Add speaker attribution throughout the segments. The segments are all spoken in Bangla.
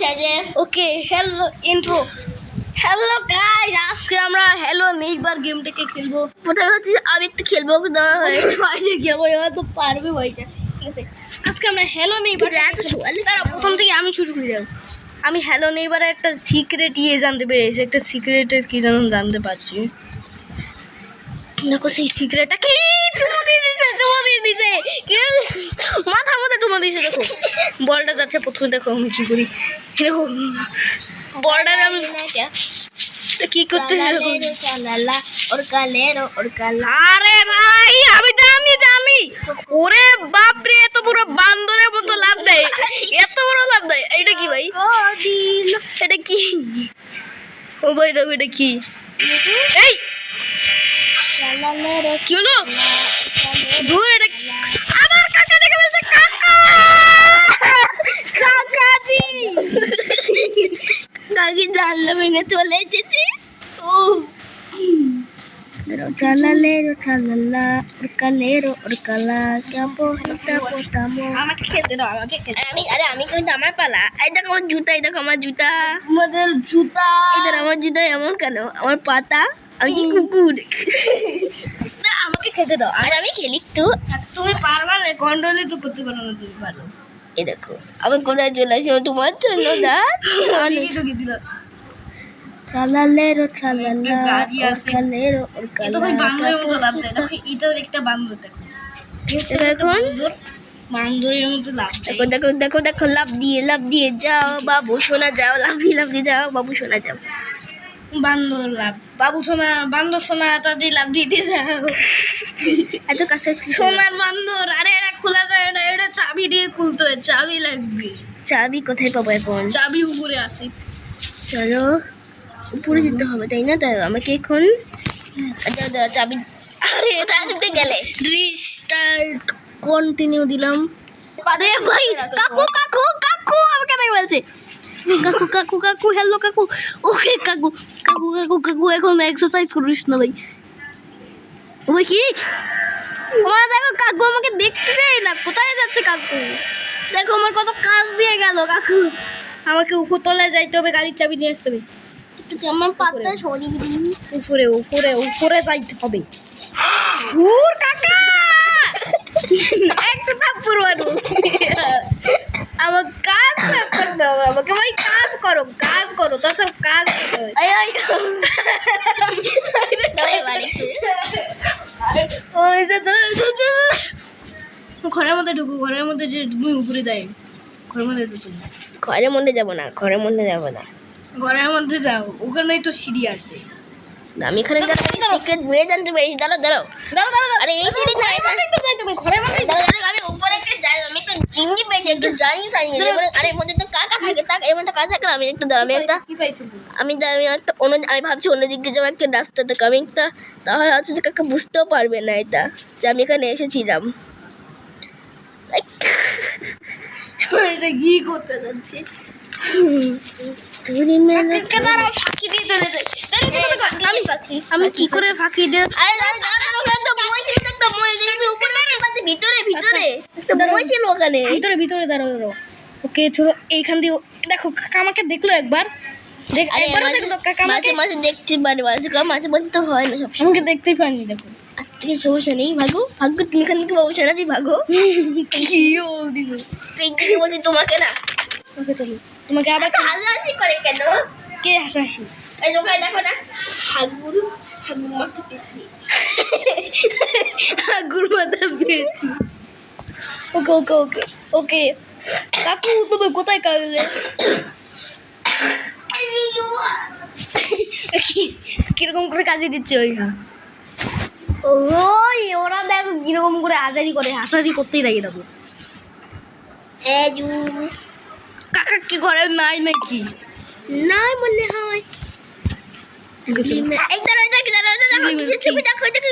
Speaker 1: হচ্ছে যে
Speaker 2: okay hello intro. Hello guys, আজকে আমরা হ্যালো নেইবার গেমটাকে খেলবো। প্রথমে হচ্ছে আমি একটু খেলবো, বাইরে গিয়ে হয়তো পারবে ভাইটা, ঠিক আছে। আজকে আমরা হ্যালো নেইবার প্রথম থেকে আমি শুরু করে যাবো। আমি হ্যালো নেইবারে একটা সিক্রেট জানতে পেরেছি, একটা সিক্রেটের কি যেন জানতে পারছি। দেখো সেই সিক্রেটটা কি চুমো দিয়ে দিছে মাথার মধ্যে চুমো দিয়েছে। দেখো বলটা যাচ্ছে, প্রথমে দেখো আমি কি করি। দেখো বলটা আমি কি করতে আরে ভাই আমি ওরে বাপরে, এত বড় বান্দরের মতো লাভ দেয়, এত বড় লাভ দেয়। এটা কি ভাই, এটা কি? ও ভাই দেখো এটা কি? এই কি হলো? দূর এটা আমার কাকা দেখে বলছে কাকা, কাকাজি কাকি জানলা ভেঙে চলে এসেছি। ও আমাকে খেলতে দাও, আমাকে আমি কিন্তু আমার পালা। এই দেখো আমার জুতা, এই দেখো আমার জুতা, আমাদের জুতা, এদের আমার জুতা এমন কেন? আমার পাতা, আমি কি কুকুর? আমাকে খেতে দাও আর আমি খেলি। তো তুমি পারবা না, কন্ট্রোলই তো করতে পারো না। তুমি পারো। এই দেখো আমি কোথায় চলে আসি তোমার জন্য। দা আমি তো কি দিল চালালেরো চালালা ওরকালেরো ওরকালা। তো ভাই বান্দরের মতো লাভ দেয়। দেখো এটার একটা বান্দর, দেখো এখন বান্দরের মতো লাভ দেয়। দেখো দেখো দেখো দেখো লাভ দিয়ে যাও বাবু সোনা, যাও লাভ দিয়ে যাও বাবু সোনা, যাও বান্দর লাভ বাবু সোনা, বান্দর সোনা তাদের লাভ দিতে যাও। এত কাছে সোনার বান্দর। আরে এটা খোলা যায় না, এটা চাবি দিয়ে খুলতে হয়, চাবি লাগবে। চাবি কোথায় পাবো এখন? চাবি উপরে আছে। চলো উপরে যেতে হবে, তাই না? তাই আমাকে এখন চাবি, আরে এটা আনতে গেলে রিস্টার্ট কন্টিনিউ দিলাম। আরে ভাই কাকু কাকু কাকু আমাকে তাই বলছে কাকু কাকু কাকু হ্যালো কাকু। ওকে কাকু কাকু কাকু কাকু এখন এক্সারসাইজ করিস না ভাই। ওই কি ওরা দেখো কাকু আমাকে দেখতেছে না, কোথায় যাচ্ছে কাকু? দেখো আমার কত কাজ দিয়ে গেল কাকু। আমাকে উপরতলায় যাইতে হবে, গাড়ির চাবি নিয়ে আসতে হবে। আমার পাতা সরিয়ে দিন, উপরে উপরে উপরে যাইতে হবে। ওর কাকা একটা থাপ্পড় মারো। আমার কাজ করতে হবে, আমাকে ভাই কাজ করো তাছাড়া কাজ করতে হবে। ঘরের মধ্যে ঢুকু, ঘরের মধ্যে যে তুমি উপরে যাই, ঘরের মধ্যে তো তুমি ঘরের মধ্যে যাবো না, ঘরের মধ্যে যাবো না, ঘরের মধ্যে যাও, ওখানেই তো সিঁড়ি আছে। আমি এখানে সিক্রেট বয়ে জানতে পারি। দাঁড়াও দাঁড়াও দাঁড়াও দাঁড়াও, আরে এই সিঁড়ি না, এখানেই তো যাই তুমি ঘরের মধ্যে। দাঁড়াও দাঁড়াও, আমি উপরে কে যাই, আমি তো চিনি পেয়েছি একটু জানি জানি। আরে মধ্যে তো কাকা থাকে, টাকা এর মধ্যে কাজ থাকে না। আমি একটা দাঁড়াও, আমি একটা কি পাইছি, আমি একটা অন্য, আমি ভাবছি অন্য দিক দিয়ে যাবো একটা রাস্তা থেকে। আমি একটা তাহলে হচ্ছে যে কাকা বুঝতেও পারবে না এটা যে আমি এখানে এসেছিলাম। এটা কি করতে যাচ্ছে? আমি কি করে ফাঁকি দিয়ে ভিতরে ভিতরে ছিল ওখানে, ভিতরে ভিতরে দাঁড়াও। ওকে চলো এইখান দিয়ে। দেখো কাকা আমাকে দেখলো একবার, মাঝে মাঝে দেখতে পারে, মাঝে মাঝে তো হয় না, সব আমাকে দেখতেই পারিনি। দেখো আজ থেকে সমস্যা নেই, ভাগো ভাগ্য, তুমি এখান থেকে বাবু সেরা দিই, ভাগো। কি বলছি তোমাকে না, ওকে চলো। তোমাকে আবার হাসাহাসি করে কেন? কে হাসাহাসি? এই দোকানে দেখো না, হাগুর হাগুর মাথা পেছি, হাগুর মাথা পেছি। ওকে ওকে ওকে ওকে কাকু তুমি কোথায় কাজে? কিরকম করে কাজে দিচ্ছে ওই? ওই ওরা দেখো কিরকম করে হাসাহাসি করে, হাসাহাসি করতেই থাকে। দেখো কাকা কি ঘরে নাই নাকি? নাই মনে হয়।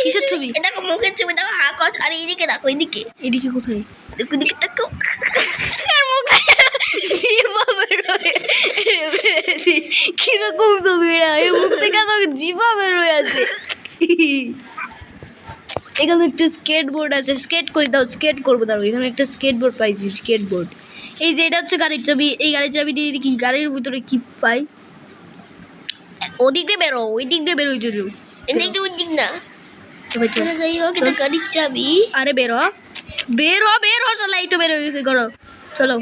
Speaker 2: কিসের ছবি? দেখো মুখের ছবি, দেখো হা কর। আর এইদিকে দেখো, এইদিকে এদিকে কোথায়? দেখো দিকে দেখো, কিরকম ছবি এর মুখ থেকে জিভা বের হয়ে আছে। এখানে একটা স্কেট বোর্ড আছে, স্কেট করে দাও, স্কেট করবো। দাঁড়ো এখানে একটা স্কেট বোর্ড পাইছি, স্কেট বোর্ড এই যে এটা হচ্ছে গাড়ির চাবি, এই গাড়ির চাবি দিয়ে কি গাড়ির ভিতরে কি পাই? ওদিক দিয়ে বেরো, ওই দিক দিয়ে বেরোই যদি এদিক দিয়ে ওই দিক না যাই হোক, এটা গাড়ির চাবি। আরে বেরো বেরো বেরো, শালা এই তো বেরো গেছে, করো চলো।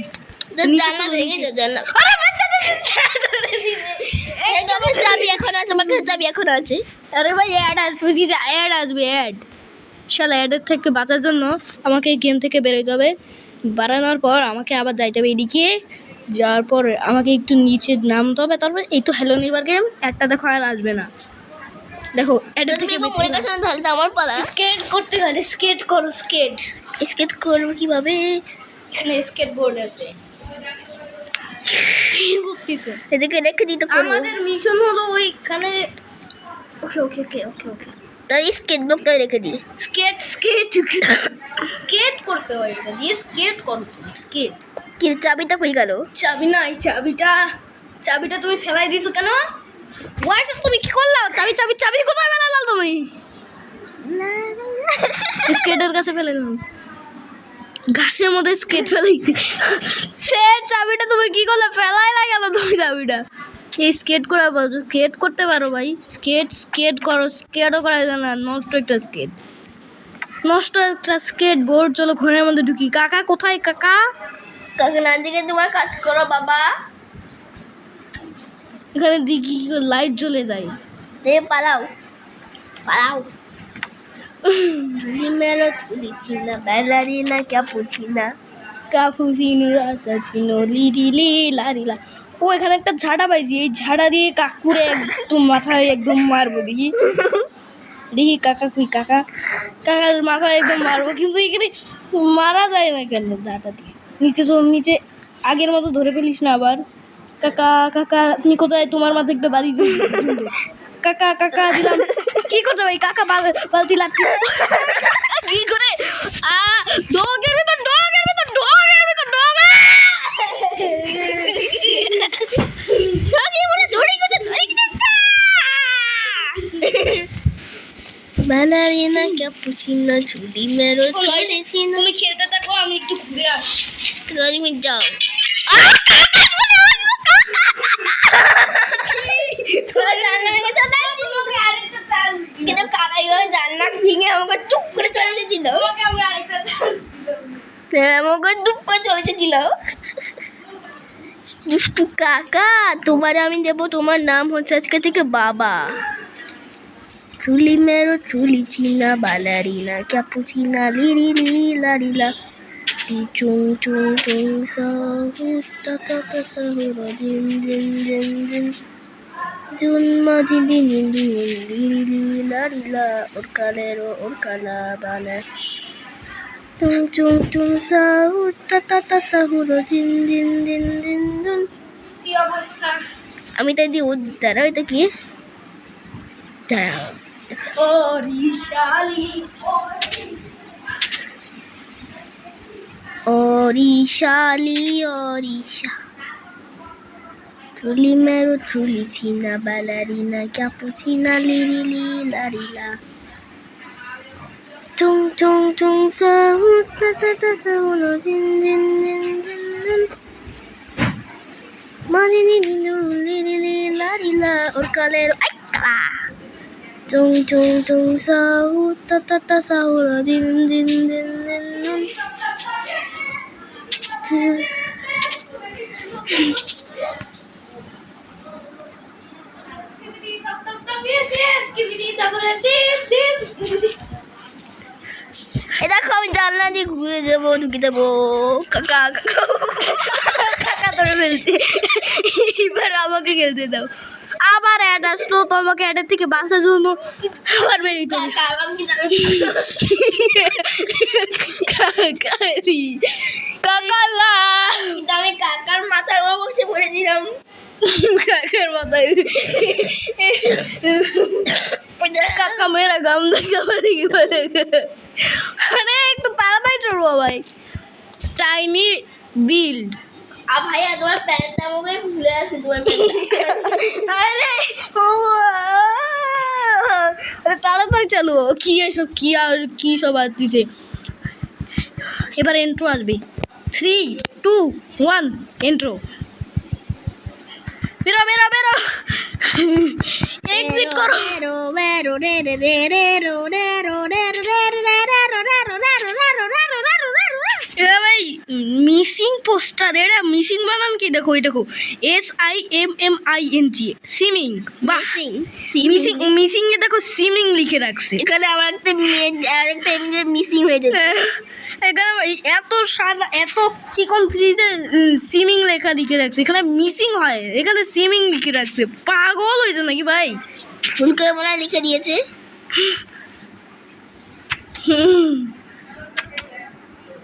Speaker 2: চাবি এখন আছে, আমার কাছে চাবি এখন আছে। আরে ভাই অ্যাড আসবে, অ্যাড আসবে, অ্যাড। শালা অ্যাডের থেকে বাঁচার জন্য আমাকে এই গেম থেকে বেরোতে হবে। বাড়ানোর পর আমাকে আবার যাইতে হবে এদিকে, যাওয়ার পর আমাকে একটু নিচে নামতে হবে। তারপর এই তো হ্যালো নেইবার গেম, একটা দেখো আর আসবে না। দেখো এটা থেকে তাহলে আমার পালা। স্কেট করতে গেলে স্কেট করো, স্কেট স্কেট করবো কিভাবে? এখানে স্কেট বোর্ড আছে, এদিকে রেখে দিতে। আমাদের মিশন হলো ওইখানে। ওকে ওকে ওকে ওকে ওকে, তাই স্কেট ব্লকটা রেখে দিই। স্কেট স্কেট স্কেট করতে হয়, এটা দিয়ে স্কেট করো তুমি। স্কেট কি? চাবিটা কই গেল? চাবি নাই, চাবিটা তুমি ফেলাই দিছো কেন? ওয়াইস তুমি কি করলা? চাবি চাবি চাবি কোথায় ফেলালা তুমি? স্কেটের কাছে ফেলে দিলাম, ঘাসের মধ্যে স্কেট ফেলাই। সেট চাবিটা তুমি কি করলে? ফেলাই না গেল তুমি চাবিটা? এই স্কেট করা, স্কেট করতে পারো ভাই? স্কেট করো, স্কেটও করা যায় না। নষ্ট একটা স্কেট, নষ্ট একটা স্কেট বোর্ড। চলো ঘরের মধ্যে ঢুকি। কাকা কোথায়? কাকা না দিকে তোমার কাজ করো বাবা। এখানে দিকে লাইট জ্বলে যায়, পালাও পালাও। মেলো তুলিছিনা বেলারিনা ক্যাপুচিনা কাপুচিনো আসাচিনো লিরিলি লারিলা। ও এখানে একটা ঝাড়া পাইছি, এই ঝাড়া দিয়ে কাকুরে একদম মাথায় একদম মারবো। দেখি দেখি কাকা কই? কাকা কাকার মাথায় একদম মারবো, কিন্তু এখানে মারা যায় না কেন ঝাড়া দিয়ে? নিচে তো নিচে, আগের মতো ধরে ফেলিস না আবার। কাকা কাকা তুমি কোথায়? তোমার মাথায় একটা বাড়ি দিয়ে কাকা কাকা দিলাম। কি করতে ভাই? কাকা বালতি লাগছে কি করে? ডগের ভিতর ডগের ভিতর ডগের ভিতর ডগ বালারিনা ক্যাপুচিনো চুলি মেরো চুলিছিনো। তুমি খেলতে থাকো, আমি একটু ঘুরে আসি। তুমি যাও। কিন্তু কাকা জানলা ভেঙে আমাকে চুপ করে চলে গেছিল, আমাকে চুপ করে চলে গেছিল। দুষ্টু কাকা, তোমার আমি দেবো, তোমার নাম হচ্ছে আজকে থেকে বাবা। চুলি মেরো চুলি চিনা বালারিনা ক্যাপুচিনা লিরিলি লারিলা চুং চুং চুং সাহু তা তা সাহু জিন জিন জিন জিন জুন মাঝি দিন লিরিলি লারিলা ওরকালেরো ওরকালা বালা চুং চুং চুং সাহু তা সাহু জিন জিন জিন জিন জুন। কি অবস্থা? আমি তাই দিই দাঁড়াও, এটা কি? দাঁড়াও। ওরিশালি ওরিশা চুলি মেরো চুলি চিনা বালারিনা ক্যাপুচিনা লিরিলি লারিলা চুং চুং চুং সাহু তা সাহু জিন জিন জিন জিন জিন মানি নি লিরিলি লারিলা ওরকালের আইকালা চুং চুং চুং সাহু তা সাহু জিন জিন জিন জিন জিন। দেখো আমি জানলা দিয়ে ঘুরে যাবো, ঢুকে যাবো। কাকা কাকা ধরে ফেলছে, এবার আমাকে খেলতে দাও। আবার অ্যাড আসলো, তো আমাকে অ্যাডের থেকে বাঁচার জন্য আবার বেরিয়ে তো আমি কাকার মাথার বসে পড়েছিলাম। কাকার মাথায় কাকা মেরা গাম দেখা মানে একটু তাড়াতাড়ি চলবো ভাই। টাইনি বিল্ড ভাইয়া, তোমার প্যান্টটা আমাকে খুলে আছে। তোমার আরে তাড়াতাড়ি চালু। কি এসব? কি আর কি সব আসছে? এবার এন্ট্রো আসবে। 3, 2 1 ইন্ট্রো। বেরো বেরো বেরো, এক্সিট করো। এরা ভাই মিসিং পোস্টার, এরা মিসিং বানান কি দেখো, এই দেখো SIMMING সিমিং। বাহ, মিসিং মিসিং এ দেখো সিমিং লিখে রাখছে। এখানে আমার একটা আরেকটা এমনি মিসিং হয়ে যায়। এখানে এত সাদা এত চিকন থ্রিতে সিমিং লেখা লিখে রাখছে, এখানে মিসিং হয়, এখানে সিমিং লিখে রাখছে। পাগল হয়েছে নাকি ভাই? ভুল করে মনে হয় লিখে দিয়েছে।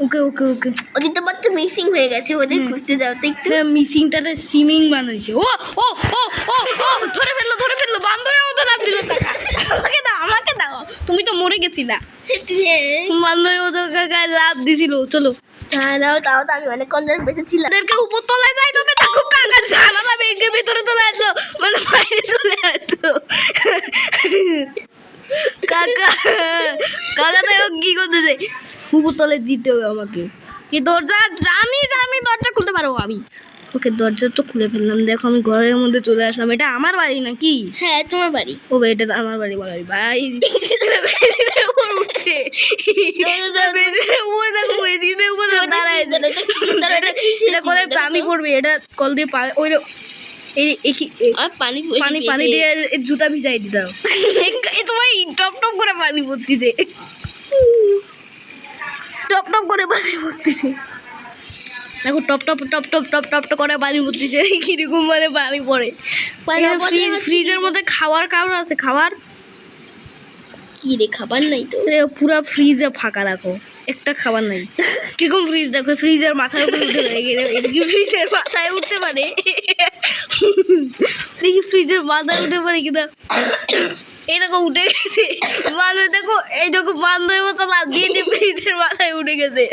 Speaker 2: ওকে ওকে ওকে, ওদের তো মাত্র মিসিং হয়ে গেছে, ওদের খুঁজতে যাও তো একটু। মিসিংটাতে সিমিং বানাইছে। ও ও ও ও ও ধরে ফেললো বান্দরের মতো লাফ দিল। আমাকে দাও আমাকে দাও, তুমি তো মরে গেছিলা। বান্দরের মতো গায়ে লাফ দিছিল। চলো দাঁড়াও, তাও তো আমি অনেক কম বেঁচেছিলাম। ওদেরকে উপর তলায় যাই তবে দেখো কাকা জানালা ভেঙে ভেতরে চলে আসলো, মানে বাইরে চলে আসলো। কাকা কাকা দেখো কি করতেছে, উপর তলে দিতে হবে আমাকে। কি দরজা, জানি আমি দরজা খুলতে পারবো আমি। ওকে দরজা তো খুলে ফেললাম, দেখো আমি ঘরের মধ্যে চলে আসলাম। এটা আমার বাড়ি নাকি? হ্যাঁ তোমার বাড়ি। ও ভাই এটা আমার বাড়ি বাড়ি ভাই। উঠছে পানি পড়বে, এটা কল দিয়ে ওই পানি পানি পানি দিয়ে জুতা ভিজাই দিতাম। তোমার টপ টপ করে পানি পড়তেছে, টপ টপ করে পানি পড়তেছে। দেখো top top top top top top top করে পানি পড়তেছে। কিরকম মানে পানি পড়ে। ফ্রিজের মধ্যে খাবার খাবার আছে, খাবার কি রে? খাবার নাই তো, পুরো ফ্রিজে ফাঁকা, দেখো একটা খাবার নাই। কিরকম ফ্রিজ দেখো, ফ্রিজের মাথায় উপরে উঠে গেলে ফ্রিজের মাথায় উঠতে পারে? দেখি ফ্রিজের মাথায় উঠে পারে কিনা। এই দেখো উঠে গেছে বান্দর, দেখো এই দেখো বান্দরের মতো লাগিয়ে দিয়ে ফ্রিজের মাথায় উঠে গেছে।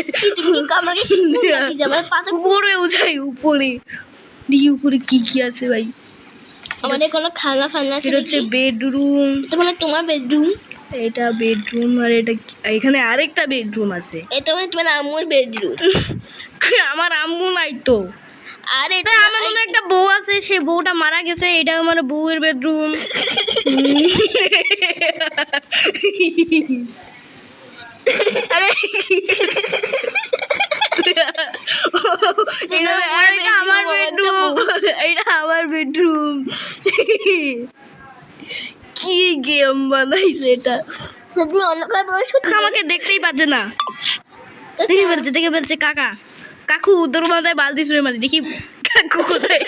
Speaker 2: উপরে উঠাই, উপরে দেখি উপরে কি কি আছে ভাই। আমাদের কোনো খানা ফানা আছে? হচ্ছে বেডরুম, এটা মানে তোমার বেডরুম। এটা বেডরুম, আর এটা এখানে আরেকটা বেডরুম আছে। এটা মানে তোমার আম্মুর বেডরুম। আমার আম্মু নাই তো। আর এটা আমার মনে একটা বউ আছে, সে বউটা মারা গেছে, এটা আমার বউয়ের বেডরুম। আরে আমার বেডরুম, এটা আমার বেডরুম। কি গেম বানাইছে এটা? আমাকে দেখতেই পাচ্ছে না, দেখে ফেলছে। কাকা কাকু তোর মাথায় বালতি ছুঁড়ে মারি, দেখি কাকু কোথায়।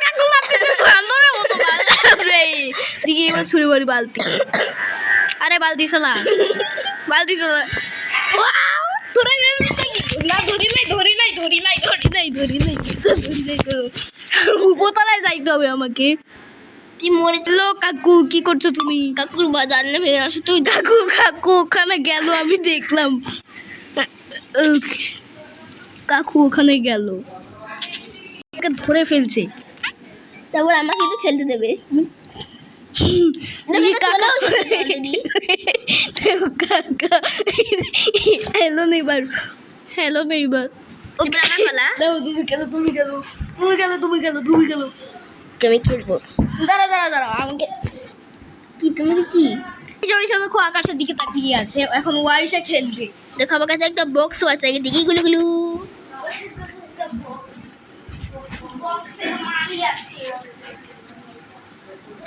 Speaker 2: কাকু দেখি এবার ছুঁড়ে মারি বালতি। আরে বালতি শালা, বালতি শালা। উপতলায় যাইতে হবে আমাকে। কি মরেছিল কাকু? কি করছো তুমি? কাকুর জানলা ভেঙে আসো তুই। কাকু কাকু ওখানে গেল, আমি দেখলাম কাকু ওখানে গেল, ধরে ফেলছে। তারপর আমাকে একটু খেলতে দেবে। Hello neighbour, hello neighbour. তুমি খেলো, তুমি খেলো, তুমি খেলো, তুমি খেলো, তুমি খেলো। আমি খেলবো। দাঁড়া দাঁড়া দাঁড়া, আমাকে কি তুমি কি দেখো আকাশের দিকে তাকিয়ে আছে, এখন ওয়াইসা খেলবে। দেখো আমার কাছে একটা বক্সও আছে, দেখি গুলো গুলো।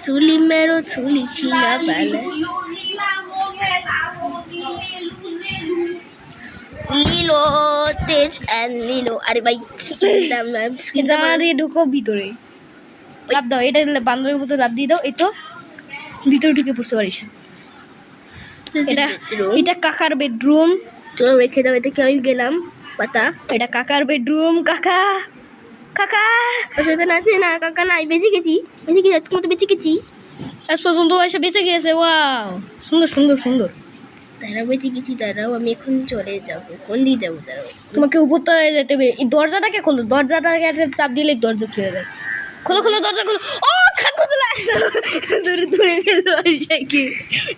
Speaker 2: চুলি মেরো চুলি ছিনা বালা লীলো তেজ এন্ড লীলো। আরে ভাই জানা দিয়ে ঢুকো ভিতরে, লাভ দাও। এটা বান্দরের মতো লাভ দিয়ে দাও। এই তো ভিতরে ঢুকে পড়তে পারিস। এটা কাকার বেডরুম, চলো রেখে দাও। এটা কি আমি গেলাম পাতা। এটা কাকার বেডরুম। কাকা কাকা কাকা আছে না? কাকা নাই, বেঁচে গেছি, বেঁচে গেছি, আজকে মতো বেঁচে গেছি। আজ পর্যন্ত এসে বেঁচে গিয়েছে। ওয়াও, সুন্দর সুন্দর সুন্দর। তারাও বেঁচে গেছি, তারাও। আমি এখন চলে যাবো। কোন দিকে যাবো? তারাও তোমাকে উপর তলায় যেতে হবে। এই দরজাটাকে খোলো, দরজাটাকে চাপ দিলে দরজা খুলে দেয়। খোলো খোলো, দরজা খোলো। ও কাকু চলে আসলো, ধরে ধরে ফেলতে পারি সাইকেল।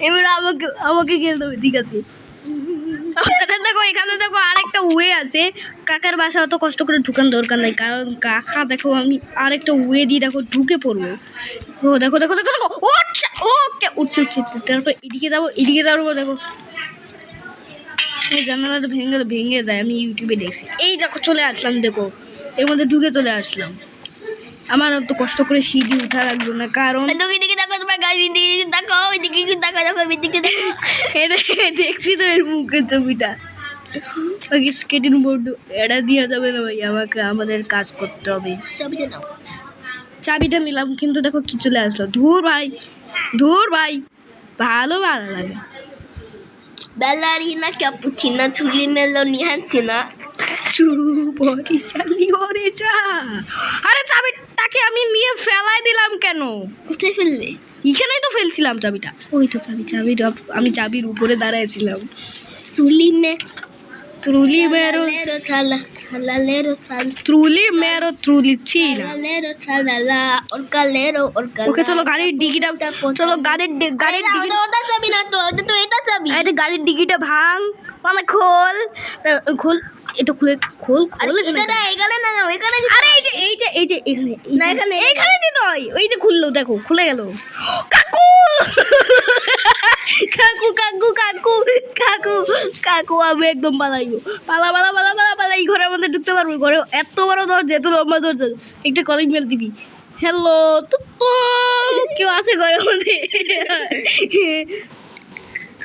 Speaker 2: এবার আমাকে খেলতে হবে। ঠিক আছে, দেখো এখানে দেখো আরেকটা ওয়ে আছে। কাকার বাসা অত কষ্ট করে ঢুকান দরকার নাই, কারণ কাকা দেখো আমি আরেকটা ওয়ে দিয়ে দেখো ঢুকে পড়বো। ও দেখো দেখো দেখো দেখো ওকে উঠছে উঠছে, তারপর এদিকে যাবো দেখো এই জানালাটা ভেঙে যায়, আমি ইউটিউবে দেখছি। এই দেখো চলে আসলাম, দেখো এর মধ্যে ঢুকে চলে আসলাম। আমার অত কষ্ট করে সিঁড়ি উঠা লাগবে না, কারণ দেখছি তো এর মুখের ছবিটা। স্কেটিং বোর্ড এটা দেওয়া যাবে না ভাই, আমাদের কাজ করতে হবে। চাবিটা নিলাম, কিন্তু দেখো কি চলে আসলো। ধুর ভাই ভালো লাগে।
Speaker 1: Ballerina cappuccina chuli meloni hansina.
Speaker 2: আরে চাবিটাকে আমি নিয়ে ফেলাই দিলাম কেন?
Speaker 1: কোথায় ফেললে?
Speaker 2: এখানেই তো ফেলছিলাম চাবিটা। ওই তো চাবিটা আমি চাবির উপরে দাঁড়াইছিলাম। Trulli mero Cina. ওকে চলো গাড়ির ডিগিটা গাড়ির ডিগিটা ভাঙ, মানে খোল এটা খোল আরে এই যে এখানে দিতে হয়। ওই যে খুললো, দেখো খুলে গেল। কাকু আমি একদম পালাইবো, পালা এই ঘরের মধ্যে ঢুকতে পারবো। ঘরে এত বড় দরজা, এত লম্বা দরজা, একটা কলিং বেল দিবি। হ্যালো তো কেউ আছে ঘরের মধ্যে?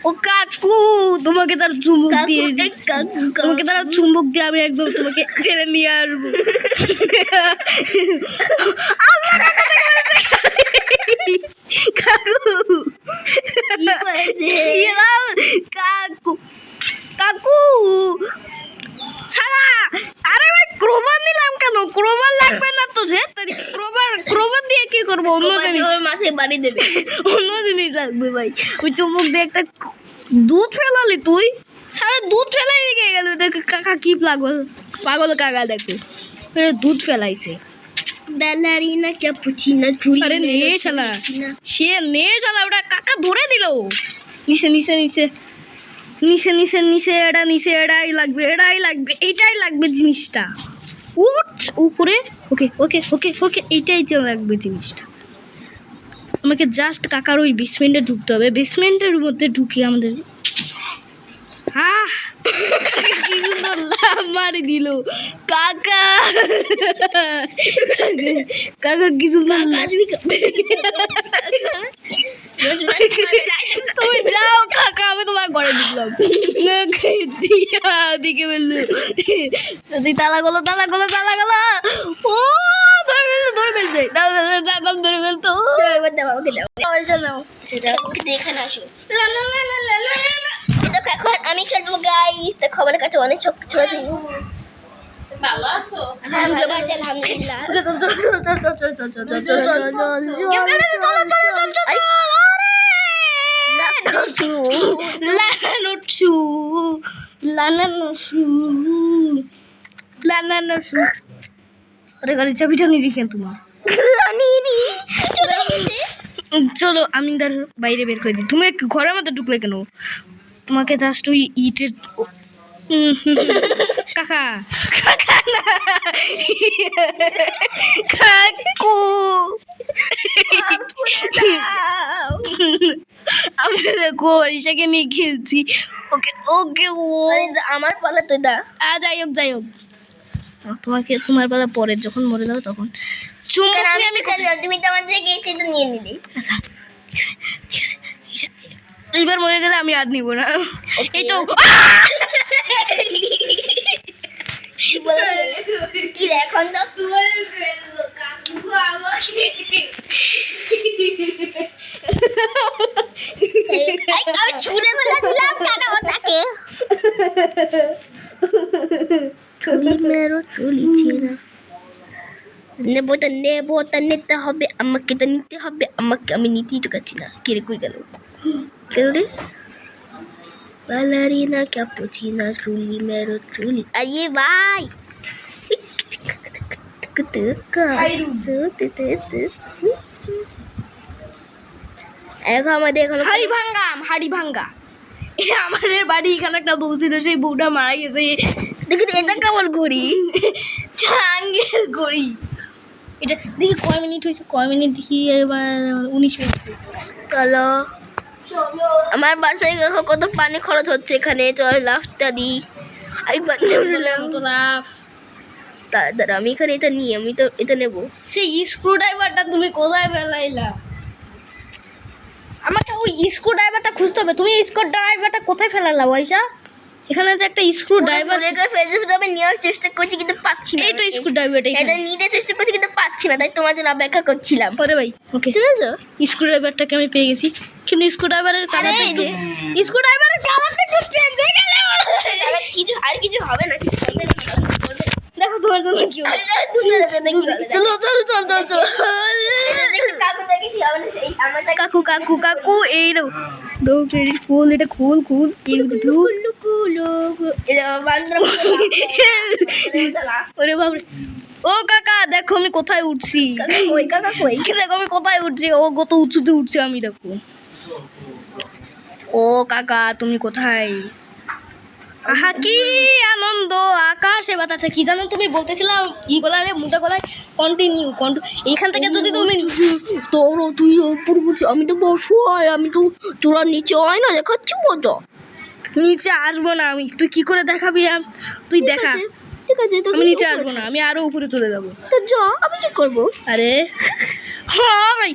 Speaker 2: ও কাকু, তোমাকে তার চুম্বক দিয়ে আমি একদম তোমাকে টেনে নিয়ে আসবো। কাকু শালা, আরে ভাই ক্রোবার নিলাম কেন? ক্রোবার লাগবে না তো, ক্রোবার দিয়ে কি করবো? অন্য জিনিস লাগবে ভাই। ওই চুম্বক দিয়ে একটা দুধ ফেলালি তুই, সারা দুধ ফেলাই গিয়ে গেল। দেখ কাকা কি পাগল কাকা, দেখো দুধ ফেলাইছে।
Speaker 1: Ballerina cappuccina chuli.
Speaker 2: আরে নে শালা, ওটা কাকা ধরে দিল। নিচে এটাই লাগবে জিনিসটা। উপরে ওকে এইটাই লাগবে জিনিসটা। আমাকে জাস্ট কাকার ওই বেসমেন্টে ঢুকতে হবে। বেসমেন্টের মধ্যে ঢুকি আমাদের কি সুন্দর লাভ মারি দিল কাকা। কি সুন্দর তুমি যাও কাকা, আমি তোমার ঘরে ঢুকলাম। দিকে বললো তালা গেলো। ও ধরে ফেলতো।
Speaker 1: এখানে আসো। এখন আমি খেলবো গাইস। দেখো আমার কাছে অনেক সব কিছু আছে। ভালো আছো? আলহামদুলিল্লাহ।
Speaker 2: গাড়ির চাবিটা নিয়ে দেখেন তোমার। চলো আমি তার বাইরে বের করে দিই। তুমি ঘরের মধ্যে ঢুকলে কেন? তোমাকে জাস্ট ওই ইটের কাকা কাকু আমি দেখো ঈশাকে নিয়ে খেলছি। ওকে
Speaker 1: আমার পালা তো দা।
Speaker 2: যাই হোক তোমার বেলা পরে যখন মরে যাবে তখন
Speaker 1: আমি তুমি তো আমার থেকে সেটা নিয়ে নিলি।
Speaker 2: এইবার মরে গেলে আমি আর নিব না। এই তো
Speaker 1: কি এখন তো তোমার আমি ছুঁড়ে ফেলে দিলাম কেন ওটাকে? চুলি ছেঁড়া নেবোটা নিতে হবে, আমাকে তো নিতে হবে, আমি নিতেই তো পারছি না। কে রে কই গেল রে? Ballerina cappuccina chuli mero chuli. আরে ভাই
Speaker 2: হাড়ি ভাঙ্গা আমাদের বাড়ি এখানে একটা বউ ছিল, সেই বউটা মারা গেছে।
Speaker 1: দেখি তো এটা কেমন ঘড়ি,
Speaker 2: আঙ্গেল ঘড়ি। এটা দেখি কয় মিনিট হয়েছে, কয় মিনিট দেখি, এবার 19 মিনিট হয়েছে।
Speaker 1: চলো আমার বাসায় দেখো কত পানি খরচ হচ্ছে এখানে, চলো লাফটা দিই। আমি পানি উঠলাম
Speaker 2: তো লাভ।
Speaker 1: দাঁড়া আমি এখানে এটা নিই, আমি তো এটা নেবো।
Speaker 2: সেই স্ক্রু ড্রাইভারটা তুমি কোথায় ফেলাইলা? আমাকে ওই স্ক্রু ড্রাইভারটা খুঁজতে হবে। তুমি স্ক্রু ড্রাইভারটা কোথায় ফেলালা পয়সা? এখানে যে একটা স্ক্রু ড্রাইভার,
Speaker 1: আমি নেওয়ার চেষ্টা করছি কিন্তু পাচ্ছি না।
Speaker 2: এই তো স্ক্রু ড্রাইভারটা
Speaker 1: এটা নিতে চেষ্টা করছি কিন্তু পাচ্ছি না, তাই তোমার জন্য অপেক্ষা করছিলাম।
Speaker 2: পরে ভাই ওকে
Speaker 1: ঠিক আছে,
Speaker 2: স্ক্রু ড্রাইভারটাকে আমি পেয়ে গেছি, কিন্তু স্ক্রু ড্রাইভারের কালারটা একটু, স্ক্রু ড্রাইভারের কালারটা একটু চেঞ্জ হয়ে গেল।
Speaker 1: আর কিছু হবে না, কিছু হবে না।
Speaker 2: দেখো তোমার জন্য কি হবে।
Speaker 1: চলো চলো চলো চলো চলো। কাকু দেখেছি
Speaker 2: কাকু কাকু কাকু এই নো খুল, এটা খুল খুল, ওরে বাবরে। ও কাকা দেখো আমি কোথায় উঠছি,
Speaker 1: ওই কাকা কই?
Speaker 2: দেখো আমি কোথায় উঠছি, ও কত উঁচুতে উঠছে, আমি দেখো। ও কাকা তুমি কোথায়? আহা কি আনন্দ, আকাশে বাতাসে। কি জানো তুমি বলতেছিলাম ই গলায় মোটা গলায় কন্টিনিউ এখান থেকে যদি তুমি
Speaker 1: তোর তুই ওপর বলছিস, আমি তো বসুয়াই, আমি তো তোরা নিচে হয় না দেখাচ্ছি মজা।
Speaker 2: নিচে আসবো না আমি, তুই কি করে দেখাবি? তুই দেখা,
Speaker 1: ঠিক আছে
Speaker 2: আমি নিচে আসবো না, আমি আরো উপরে চলে যাবো।
Speaker 1: তো যা, আমি কি করবো?
Speaker 2: আরে হ্যাঁ ভাই,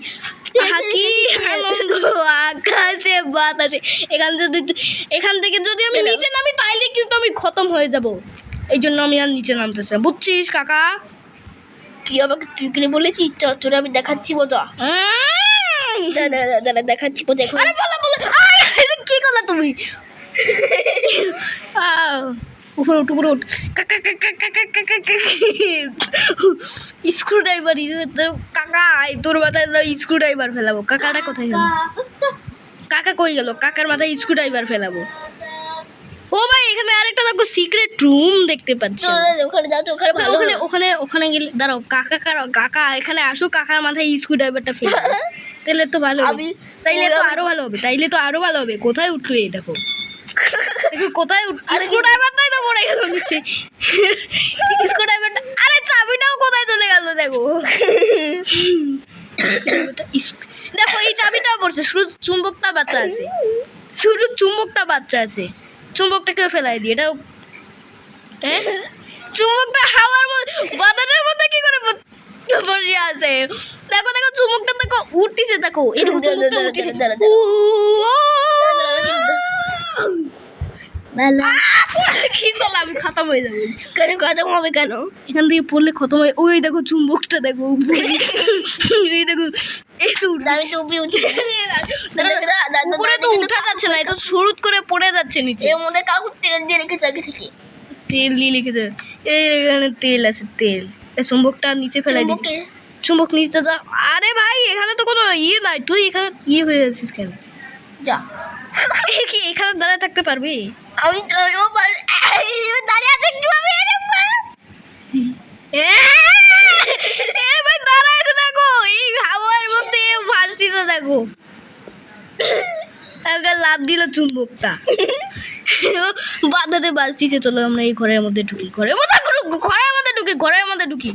Speaker 2: আহা কি আনন্দ, আকাশে বাতাসে। এখান থেকে যদি আমি নিচে নামি তাইলে কিন্তু আমি খতম হয়ে যাব। এই জন্য আমি আর নিচে নামতেছি না, বুঝছিস কাকা?
Speaker 1: তুই আমাকে তুই করে বলেছিস, চল তোরা আমি দেখাচ্ছি মজা। দাঁড়া দেখাচ্ছি মজা।
Speaker 2: আরে বলো বলো, আরে কি করলা তুমি? উপরে উঠ, উপরে উঠ। স্ক্রু ড্রাইভার কাকা, তোর মাথায় স্ক্রু ড্রাইভার ফেলাবো। কাকাটা কোথায় গেল? কাকা কই গেল? কাকার মাথায় স্ক্রু ড্রাইভার ফেলাবো। ও ভাই এখানে আরেকটা দেখো সিক্রেট রুম দেখতে পাচ্ছি।
Speaker 1: ওখানে যাও তো, ওখানে ভালো।
Speaker 2: ওখানে ওখানে ওখানে গেলে দাঁড়াও, কাকা এখানে আসো, কাকার মাথায় স্ক্রু ড্রাইভারটা ফেলে তাহলে তো ভালো হবে। তাইলে তো আরো ভালো হবে, তাইলে তো আরো ভালো হবে। কোথায় উঠলো এই দেখো, কোথায় স্ক্রু ড্রাইভারটাই তো পড়ে গেল নিচে। স্ক্রু ড্রাইভারটা, আরে চাবিটাও কোথায় চলে গেল দেখো। দেখো এই চাবিটাও পড়ছে, শুধু চুম্বকটা বাচ্চা আছে, শুধু চুম্বকটা বাচ্চা আছে। চুম্বকটাকেও ফেলাই দিই, এটাও হ্যাঁ, চুম্বকটা হাওয়ার মধ্যে বাতাসের মধ্যে কি করে বসে আছে। দেখো দেখো চুম্বকটা দেখো উঠতেছে, দেখো এরকম চুম্বকটা উঠতেছে। কি করলাম, আমি খতম হয়ে যাবো।
Speaker 1: কেন খতম হবে কেন?
Speaker 2: এখান থেকে পড়লে খতম হয়। ওই দেখো চুম্বকটা দেখো, এই দেখো এই তো
Speaker 1: আমি তো উপরে উঠি।
Speaker 2: উপরে তো উঠা যাচ্ছে না, এটা শুরুত করে পড়ে যাচ্ছে নিচে।
Speaker 1: এর মধ্যে কাকু তেল দিয়ে রেখেছে আগে থেকে।
Speaker 2: তেল দিয়ে লিখেছে, এখানে তেল আছে, তেল। এই চুম্বকটা নিচে ফেলাই দিচ্ছে, চুম্বক নিচে যা। আরে ভাই এখানে তো কোনো ইয়ে নাই, তুই এখানে ইয়ে হয়ে যাচ্ছিস কেন?
Speaker 1: যা,
Speaker 2: কি এখানে দাঁড়ায় থাকতে পারবি?
Speaker 1: আমি তো দাঁড়িয়ে আছে কিভাবে?
Speaker 2: ভাই দাঁড়ায় আছে দেখো, এই হাওয়ার মধ্যে ভাসতিতে দেখো। লাভ দিল চুম্বকটা, বাধাতে বাজতিছে। চলো আমরা এই ঘরের মধ্যে ঢুকি, ঘরের মধ্যে ঢুকি, ঘরের মধ্যে ঢুকি।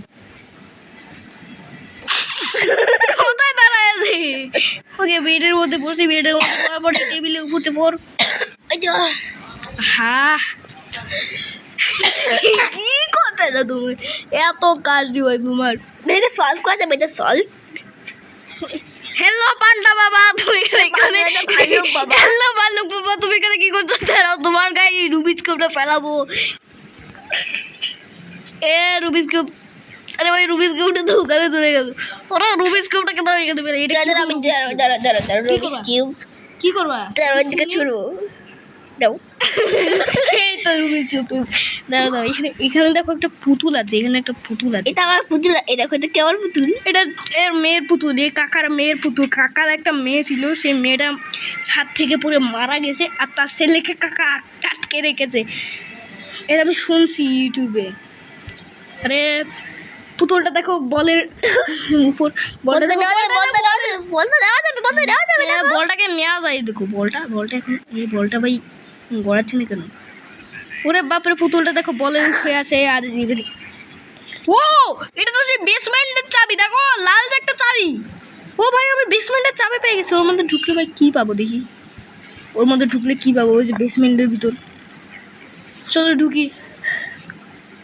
Speaker 2: কোথায় দাঁড়ায় আছে? ওকে বেডের মধ্যে পড়ছি, বেডের মধ্যে পড়ার পরে টেবিলে উপরতে পড়। হ্যাঁ কি করতে যা তুমি, এত কাজ দিও তোমার।
Speaker 1: এটা সলভ করা যাবে, এটা সলভ।
Speaker 2: হ্যালো পান্ডা বাবা, তুমি এখানে? হ্যালো ভালুক বাবা, তুমি এখানে কি করছো? দাঁড়াও তোমার গায়ে এই রুবিক্স কিউবটা ফেলাবো। রুবিক্স কিউব, আরে ভাই রুবিক্স কিউবটা তো ওখানে চলে গেল। ওরা রুবিক্স কিউবটাকে দাঁড়াও এখানে ফেলে। এটা
Speaker 1: আমি রুবিক্স কিউব
Speaker 2: কি করবা?
Speaker 1: তার দিকে ছুড়বো। দাও,
Speaker 2: এই তো রুবিক্স কিউব। দাঁড়াও দাঁড়াও, এখানে দেখো একটা পুতুল আছে, এখানে একটা পুতুল আছে।
Speaker 1: এটা আমার পুতুল। এই দেখো, এটা কেমন পুতুল?
Speaker 2: এটা এর মেয়ের পুতুল, এই কাকার মেয়ের পুতুল। কাকার একটা মেয়ে ছিল, সেই মেয়েটা ছাদ থেকে পড়ে মারা গেছে, আর তার ছেলেকে কাকা আটকে রেখেছে। এটা আমি শুনছি ইউটিউবে। আরে পুতুলটা দেখো বলের উপর বলটা বলটাকে নেওয়া যায় দেখো বলটা এখন এই বলটা ভাই গড়াচ্ছে না কেন ওরে বাপরে পুতুলটা দেখো বলে হয়ে আছে আর ও এটা তো সেই বেসমেন্টের চাবি দেখো লাল যে একটা চাবি ও ভাই আমি বেসমেন্টের চাবি পেয়ে গেছি ওর মধ্যে ঢুকলে ভাই কি পাবো দেখি ওর মধ্যে ঢুকলে কি পাবো ওই যে বেসমেন্টের ভিতর চলো ঢুকি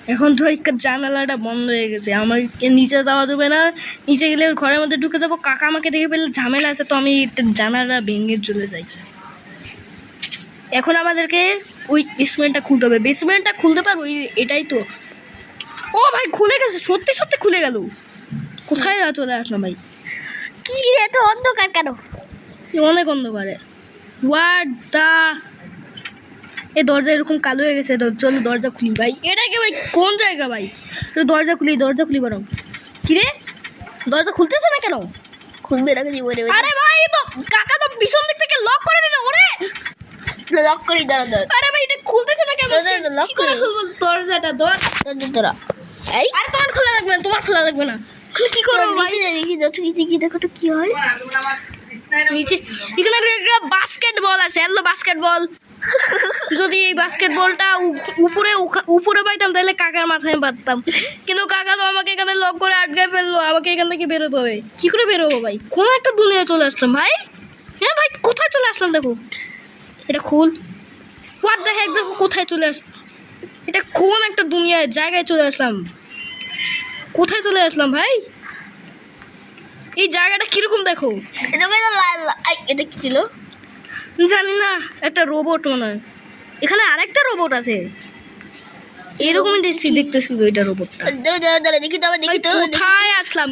Speaker 2: এখন ধর জানালাটা বন্ধ হয়ে গেছে আমাকে নিচে যাওয়া যাবে না নিচে গেলে ওর ঘরের মধ্যে ঢুকে যাবো কাকা আমাকে দেখে ফেললে ঝামেলা আছে তো আমি জানালাটা ভেঙে চলে যাই এখন আমাদেরকে ওই বেসমেন্টটা খুলতে হবে বেসমেন্টটা খুলতে পারবো এটাই তো ও ভাই খুলে গেছে সত্যি সত্যি খুলে গেল কোথায় চলে আসলাম ভাই
Speaker 1: কি রে তো অন্ধকার কেন
Speaker 2: অনেক অন্ধকারে হোয়াট দা এই দরজা এরকম কালো হয়ে গেছে চলো দরজা খুলি ভাই এটাকে ভাই কোন জায়গা ভাই দরজা খুলি বরং কি রে দরজা খুলতেছে না কেন
Speaker 1: খুলবে না জীবনে
Speaker 2: আরে ভাই তো কাকা তো পিছন দিক থেকে লক করে দিয়েছে ওরে
Speaker 1: লক করি দাঁড়া
Speaker 2: আরে ভাই এটা খুলতেছে না কেন
Speaker 1: লক করে
Speaker 2: খুলবো দরজাটা
Speaker 1: তোরা এই
Speaker 2: আরে তোমার খোলা লাগবে না কি করবো ভাই
Speaker 1: দেখি দেখি দেখো তো কি হয়
Speaker 2: নিচে এখানে একটা বাস্কেটবল আছে হ্যালো বাস্কেটবল যদি এই বাস্কেটবলটা উপরে পাইতাম তাহলে কাকার মাথায় বাঁধতাম কিন্তু কাকা তো আমাকে এখানে লক করে আটকায় ফেললো আমাকে এখান থেকে বেরোতে হবে কি করে বেরোবো ভাই কোন একটা দুনিয়ায় চলে আসলাম ভাই হ্যাঁ ভাই কোথায় চলে আসলাম দেখো এটা খুল হোয়াট দ্য হেক দেখো কোথায় চলে এটা কোন একটা দুনিয়ায় জায়গায় চলে আসলাম কোথায় চলে আসলাম ভাই এই জায়গাটা কিরকম দেখো
Speaker 1: এটা কি ছিল
Speaker 2: জানি না একটা রোবট মনে হয় এখানে আরেকটা রোবট আছে এরকমই দেখতে শুধু এটা রোবটটা
Speaker 1: দেখি তো আবার দেখি তো
Speaker 2: কোথায় আসলাম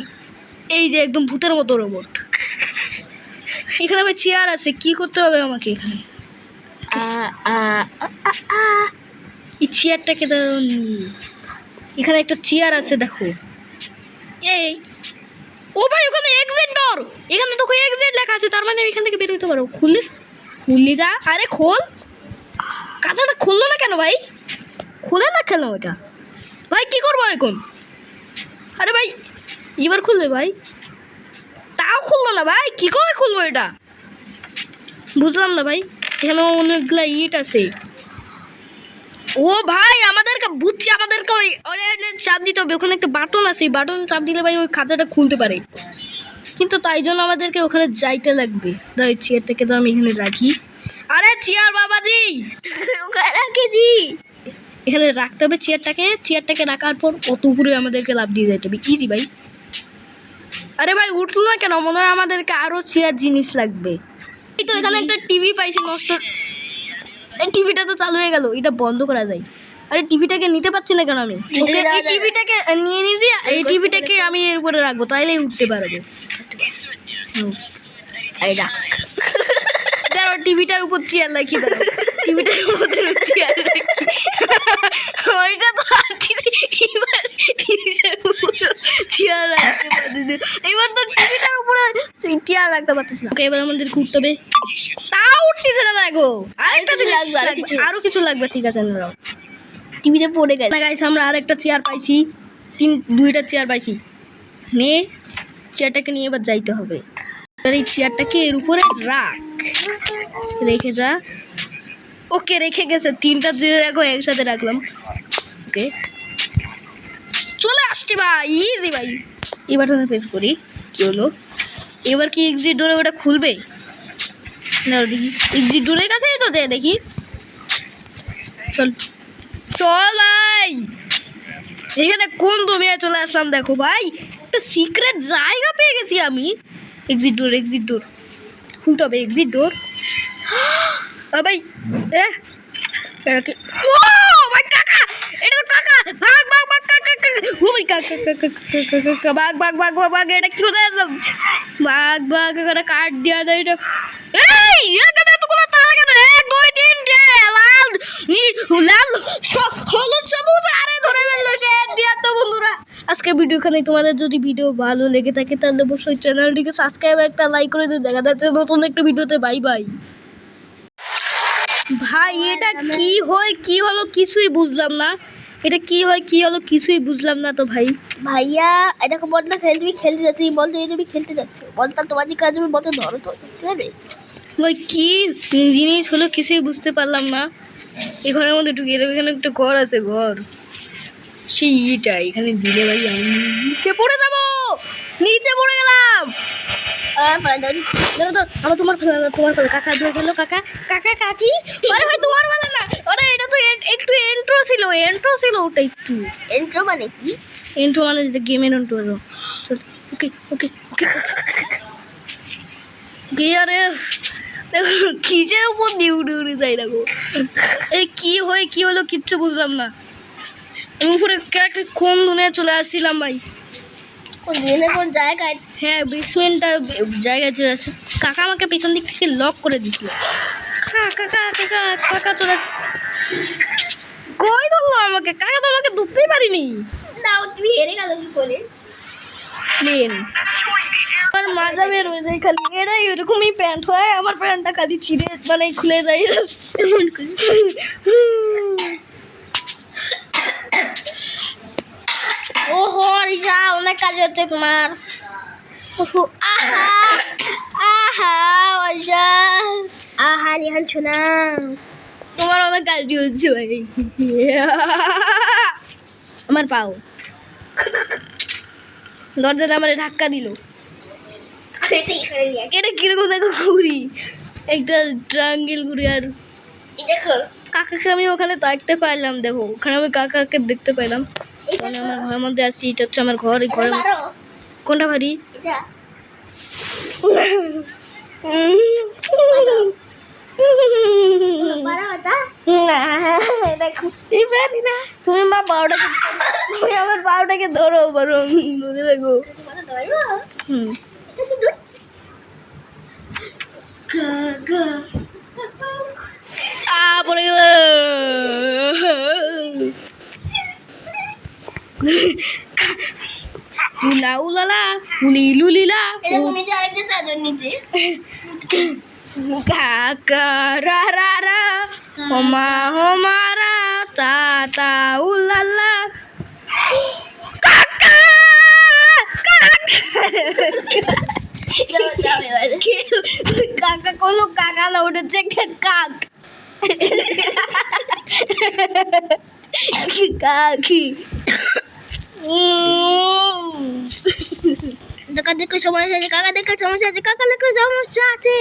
Speaker 2: এই যে একদম ভূতের মতো রোবট এখানে আবার চেয়ার আছে কি করতে হবে আমাকে এখানে এই চেয়ারটাকে এখানে একটা চেয়ার আছে দেখো এই ও ভাই ওখানে এক্সিট ডোর এখানে তো এক্সিট লেখা আছে তার মানে আমি এখান থেকে বের হতে পারবো খুললি যা আরে খোল কাঁচাটা খুললো না কেন ভাই খুলে না কেন ওটা ভাই কি করবো এখন আরে ভাই এবার খুলবে ভাই তাও খুললো না ভাই কি করে খুলবো এটা বুঝলাম না ভাই এখানে অনেকগুলা ইট আছে ও ভাই আমাদেরকে বুঝছি আমাদেরকে ওই চাপ দিতে হবে ওখানে একটা বাটন আছে এই বাটন চাপ দিলে ভাই ওই খাঁচাটা খুলতে পারে কিন্তু তাই জন্য আমাদেরকে ওখানে যাইতে লাগবে দাঁড়াই চেয়ারটাকে তো আমি এখানে রাখি আরে চেয়ার বাবাজি
Speaker 1: রাখেছি
Speaker 2: এখানে রাখতে হবে চেয়ারটাকে রাখার পর কত উপরে আমাদেরকে লাভ দিয়ে যেতে হবে ইজি ভাই আরে ভাই উঠলো না কেন মনে হয় আমাদেরকে আরো চেয়ার জিনিস লাগবে এই তো এখানে একটা টিভি পাইছি নষ্ট এই টিভিটা তো চালু হয়ে গেল এটা বন্ধ করা যায় আরে টিভিটাকে নিতে পারছি না কেন আমি এই টিভিটাকে নিয়ে নিয়েছি এই টিভিটাকে আমি এর উপরে রাখবো তাইলেই উঠতে পারবো দাঁড়াও টিভিটার উপর চেয়ার রাখি দাঁড়াও টিভিটার উপর চেয়ার রাখি ওইটা তো এবার টিভিটার উপর চেয়ার রাখতে পারছি এবার তো টিভিটার উপরে চেয়ার রাখতে পারতেছি না ওকে এবার আমাদের উঠতে হবে তাও উঠতেছে না গো আরেকটা লাগবে আরো কিছু লাগবে ঠিক আছে না
Speaker 1: টিভিতে পড়ে গেছে
Speaker 2: গাইস আমরা আরেকটা চেয়ার পাইছি দুইটা চেয়ার পাইছি নিয়ে চেয়ারটাকে নিয়ে এবার যাইতে হবে এবার এই চেয়ারটাকে এর উপরে রেখে যা ওকে রেখে গেছে তিনটা দিয়ে রাখো একসাথে রাখলাম ওকে চলে আসছে ভাই ইজি ভাই এই বাটনে প্রেস করি কি হলো এবার কি এক্সিট ডোরে ওটা খুলবে না দেখি এক্সিট ডোরের কাছেই তো যায় দেখি চল ভাই এখানে কোন দুনিয়ায় চলে আসলাম দেখো ভাই একটা সিক্রেট জায়গা পেয়ে গেছি আমি এক্সিট ডোর খুলতে হবে এক্সিট ডোর ভাই ভাই কাকা এটা তো কাকা ভাগ কাকা ও ভাই কাকা ভাগ এটা কি কোথায় আসলাম ভাগ করে কাট দেওয়া যায় এটা এই এখানে তো কোনো তারা কেন 1 2 3 লাল হলুদ সবুজ আরে ধরে ফেললো তো বন্ধুরা আজকে ভিডিও এখানে তোমাদের যদি ভিডিও ভালো লেগে থাকে তাহলে অবশ্যই চ্যানেলটিকে সাবস্ক্রাইব একটা লাইক করে দিও দেখা যাচ্ছে নতুন একটা ভিডিওতে বাই ভাই এটা কি হলো কিছুই বুঝলাম না এটা কি হয় কি হলো কিছুই বুঝলাম না তো ভাই।
Speaker 1: ভাইয়া এটা বলটা খেলে তুমি খেলতে যাচ্ছ, এই বলতে তুমি খেলতে যাচ্ছ, বলটা তোমার দিকে আসবে, বলটা ধরো তো, ঠিক আছে?
Speaker 2: ভাই কি জিনিস হলো কিছুই বুঝতে পারলাম না। এই ঘরের মধ্যে ঢুকিয়ে দেবো, এখানে একটা ঘর আছে, ঘর সেই ইটা এখানে দিলে ভাই আমি নিচে পড়ে যাবো, নিচে পড়ে গেলাম। আমার তোমার ফেলা না, তোমার ফেলা। কাকা জোর গেলো, কাকা কাকা কাকি। আরে ভাই তোমার ফেলা না, আরে এটা তো একটু এন্ট্রো ছিল ওটা একটু।
Speaker 1: এন্ট্রো মানে কি?
Speaker 2: এন্ট্রো মানে যে গেমের এন্ট্রো। চল ওকে ওকে ওকে গিয়ারে দেখো কিচের উপর দিয়ে উড়ে উড়ে যাই দেখো। এই কি হলো কিচ্ছু বুঝলাম না। আমি উপরে কোন দুনিয়া চলে আসছিলাম ভাই।
Speaker 1: কোন জায়গায়?
Speaker 2: হ্যাঁ বেসমেন্টটা জায়গায় চলে আসে। কাকা আমাকে পিছন দিক থেকে লক করে দিছিল। কাকা কাকা কাকা চলে কই ধরলো আমাকে, কাকা তো আমাকে ধরতেই পারিনি।
Speaker 1: নাও তুমি হেরে গেল কি করে?
Speaker 2: প্লেন আমার মাজা বের হয়ে যায় খালি, এরাই এরকমই প্যান্ট হয়, আমার প্যান্টটা খালি ছিঁড়ে মানে খুলে যায় এমন করে।
Speaker 1: ওহো রিজা, অনেক কাজ হচ্ছে তোমার।
Speaker 2: আহা আহা আশা
Speaker 1: আহা নিহান শোনা,
Speaker 2: তোমার অনেক কাজ হচ্ছে ভাই। আমার পাও দরজাটা আমার ধাক্কা দিল। এটা কিরকম দেখো ঘুরি, একটা ট্রায়াঙ্গেল ঘুরি। আর
Speaker 1: দেখো
Speaker 2: কাকাকে আমি ওখানে দেখতে পাইলাম, দেখো ওখানে আমি কাকাকে দেখতে পাইলাম। মানে আমার ঘরের মধ্যে আছি, এটা হচ্ছে আমার ঘর। এই ঘরের কোনটা ভারী? তুমি মা বারোটাকে, তুমি আমার বারোটাকে ধরো বরং ধরে দেখো। পড়ে গেল। উলা উলালা উলি লুলিলা
Speaker 1: নিচে
Speaker 2: কাকা রা রা রা হোমা হোমারা তা তা উলালা কাকা কাকা কোনো কাকা না, ওটা হচ্ছে একটা কাক। কাকি
Speaker 1: কাকা দেখো সমস্যা আছে, কাকা দেখো সমস্যা আছে, কাকা দেখো সমস্যা আছে।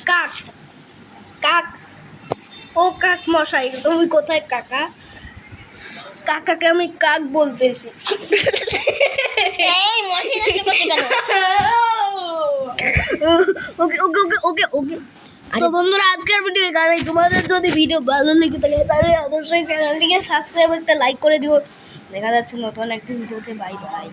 Speaker 2: কাক কাক ও কাক মশাই, তুমি কোথায় কাকা? কাকাকে আমি কাক বলতেছি।
Speaker 1: এই মশি নষ্ট করতে কেন?
Speaker 2: ওকে ওকে ওকে ওকে ওকে তো বন্ধুরা আজকের ভিডিও এখানেই। তোমাদের যদি ভিডিও ভালো লেগে থাকে তাহলে অবশ্যই চ্যানেলটিকে সাবস্ক্রাইব একটা লাইক করে দিও। দেখা যাচ্ছে নতুন একটা ভিডিওতে। Bye bye.